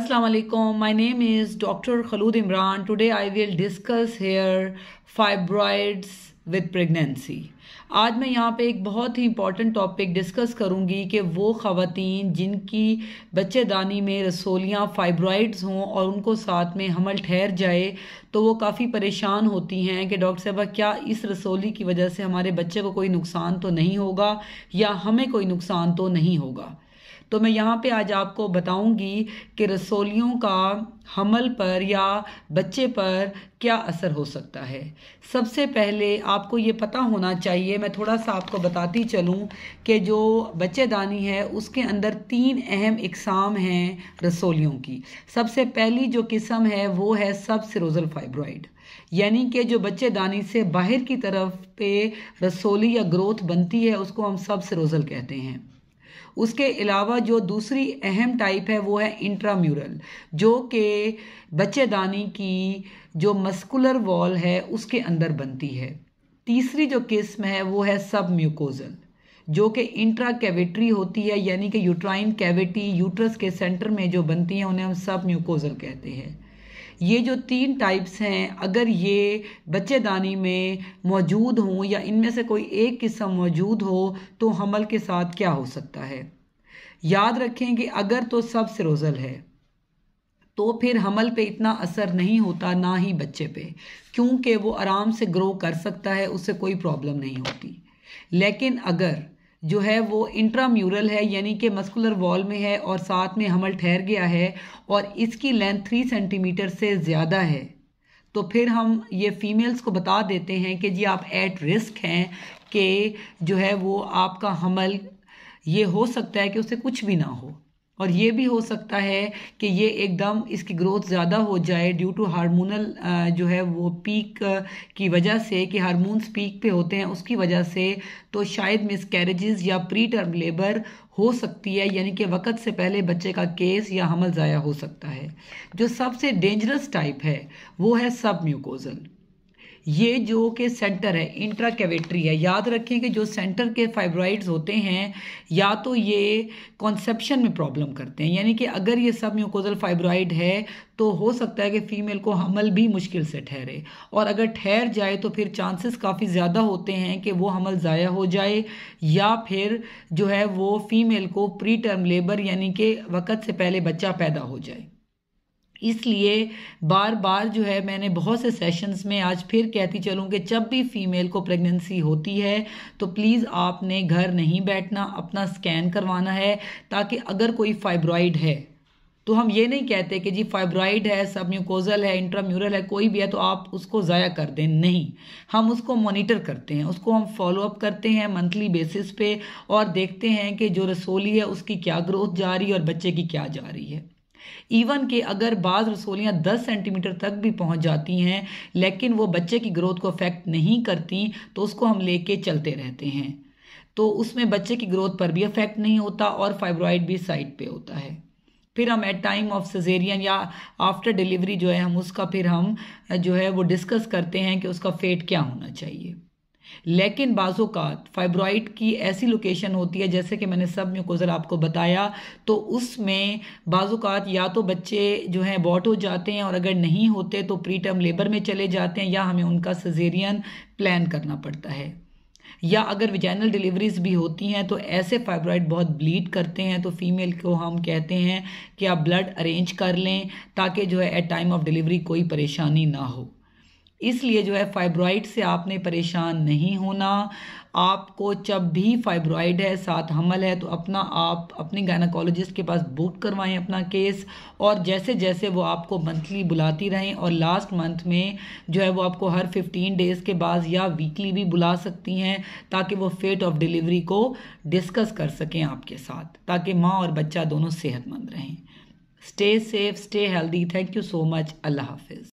Assalamu alaikum. My name is Dr. Khalud Imran. Today I will discuss here fibroids with pregnancy. आज मैं यहाँ पे एक बहुत ही इम्पॉर्टेंट टॉपिक डिस्कस करूँगी कि वो ख़वातीन जिनकी बच्चेदानी में रसोलियाँ फाइब्रॉइड्स हों और उनको साथ में हमल ठहर जाए तो वो काफ़ी परेशान होती हैं कि डॉक्टर साहबा क्या इस रसोली की वजह से हमारे बच्चे को कोई नुकसान तो नहीं होगा या हमें कोई नुकसान तो नहीं होगा। तो मैं यहाँ पे आज आपको बताऊंगी कि रसोलियों का हमल पर या बच्चे पर क्या असर हो सकता है। सबसे पहले आपको ये पता होना चाहिए, मैं थोड़ा सा आपको बताती चलूँ कि जो बच्चेदानी है उसके अंदर 3 अहम इकसाम हैं रसोलियों की। सबसे पहली जो किस्म है वो है सब सिरोजल फाइब्रॉइड, यानी कि जो बच्चेदानी से बाहर की तरफ पे रसोली या ग्रोथ बनती है उसको हम सब सिरोजल कहते हैं। उसके अलावा जो दूसरी अहम टाइप है वो है इंट्राम्यूरल, जो कि बच्चेदानी की जो मस्कुलर वॉल है उसके अंदर बनती है। तीसरी जो किस्म है वो है सब म्यूकोजल, जो कि इंट्रा कैविटरी होती है, यानी कि यूट्राइन कैविटी यूट्रस के सेंटर में जो बनती हैं उन्हें हम सब म्यूकोजल कहते हैं। ये जो 3 टाइप्स हैं अगर ये बच्चेदानी में मौजूद हों या इनमें से कोई एक किस्म मौजूद हो तो हमल के साथ क्या हो सकता है। याद रखें कि अगर तो सब सिरोजल है तो फिर हमल पे इतना असर नहीं होता, ना ही बच्चे पे, क्योंकि वो आराम से ग्रो कर सकता है, उससे कोई प्रॉब्लम नहीं होती। लेकिन अगर जो है वो इंट्राम्यूरल है, यानी कि मस्कुलर वॉल में है और साथ में हमल ठहर गया है और इसकी लेंथ 3 सेंटीमीटर से ज़्यादा है, तो फिर हम ये फीमेल्स को बता देते हैं कि जी आप एट रिस्क हैं कि जो है वो आपका हमल ये हो सकता है कि उससे कुछ भी ना हो, और ये भी हो सकता है कि ये एकदम इसकी ग्रोथ ज़्यादा हो जाए ड्यू टू हार्मोनल जो है वो पीक की वजह से, कि हार्मोन्स पीक पे होते हैं उसकी वजह से, तो शायद मिसकैरेजेस या प्री टर्म लेबर हो सकती है, यानी कि वक्त से पहले बच्चे का केस या हमल ज़ाया हो सकता है। जो सबसे डेंजरस टाइप है वो है सब म्यूकोजल, ये जो कि सेंटर है इंट्रा कैविटरी है। याद रखें कि जो सेंटर के फाइब्रॉइड्स होते हैं या तो ये कॉन्सेप्शन में प्रॉब्लम करते हैं, यानी कि अगर ये सब म्यूकोजल फाइब्रॉइड है तो हो सकता है कि फ़ीमेल को हमल भी मुश्किल से ठहरे, और अगर ठहर जाए तो फिर चांसेस काफ़ी ज़्यादा होते हैं कि वो हमल ज़ाया हो जाए या फिर जो है वो फ़ीमेल को प्री टर्म लेबर यानी कि वक्त से पहले बच्चा पैदा हो जाए। इसलिए बार बार जो है मैंने बहुत से सेशंस में आज फिर कहती चलूँ कि जब भी फीमेल को प्रेगनेंसी होती है तो प्लीज़ आपने घर नहीं बैठना, अपना स्कैन करवाना है, ताकि अगर कोई फाइब्रॉइड है तो हम ये नहीं कहते कि जी फाइब्रॉइड है, सब म्यूकोजल है, इंट्राम्यूरल है, कोई भी है तो आप उसको ज़ाया कर दें। नहीं, हम उसको मॉनिटर करते हैं, उसको हम फॉलो अप करते हैं मंथली बेसिस पे और देखते हैं कि जो रसोली है उसकी क्या ग्रोथ जा रही है और बच्चे की क्या जा रही है। इवन कि अगर बाज़ रसोलियाँ 10 सेंटीमीटर तक भी पहुंच जाती हैं लेकिन वो बच्चे की ग्रोथ को अफेक्ट नहीं करती तो उसको हम लेके चलते रहते हैं, तो उसमें बच्चे की ग्रोथ पर भी अफेक्ट नहीं होता और फाइब्रॉइड भी साइड पे होता है। फिर हम एट टाइम ऑफ सिजेरियन या आफ्टर डिलीवरी जो है हम उसका फिर हम जो है वो डिस्कस करते हैं कि उसका फेट क्या होना चाहिए। लेकिन बाज़ोकात फाइब्रॉइड की ऐसी लोकेशन होती है, जैसे कि मैंने सब म्यूकोजल आपको बताया, तो उसमें बाज़ोकात या तो बच्चे जो हैं अबॉर्ट हो जाते हैं और अगर नहीं होते तो प्री टर्म लेबर में चले जाते हैं या हमें उनका सिजेरियन प्लान करना पड़ता है। या अगर विजाइनल डिलीवरीज भी होती हैं तो ऐसे फाइब्रॉइड बहुत ब्लीड करते हैं, तो फीमेल को हम कहते हैं कि आप ब्लड अरेंज कर लें ताकि जो है एट टाइम ऑफ डिलीवरी कोई परेशानी ना हो। इसलिए जो है फाइब्रॉइड से आपने परेशान नहीं होना। आपको जब भी फाइब्रॉइड है साथ हमल है तो आप अपने गायनेकोलॉजिस्ट के पास बुक करवाएं अपना केस, और जैसे जैसे वो आपको मंथली बुलाती रहें, और लास्ट मंथ में जो है वो आपको हर 15 डेज़ के बाद या वीकली भी बुला सकती हैं ताकि वो फेट ऑफ डिलीवरी को डिस्कस कर सकें आपके साथ, ताकि माँ और बच्चा दोनों सेहतमंद रहें। Stay safe, stay healthy. Thank you so much. अल्लाह हाफिज़।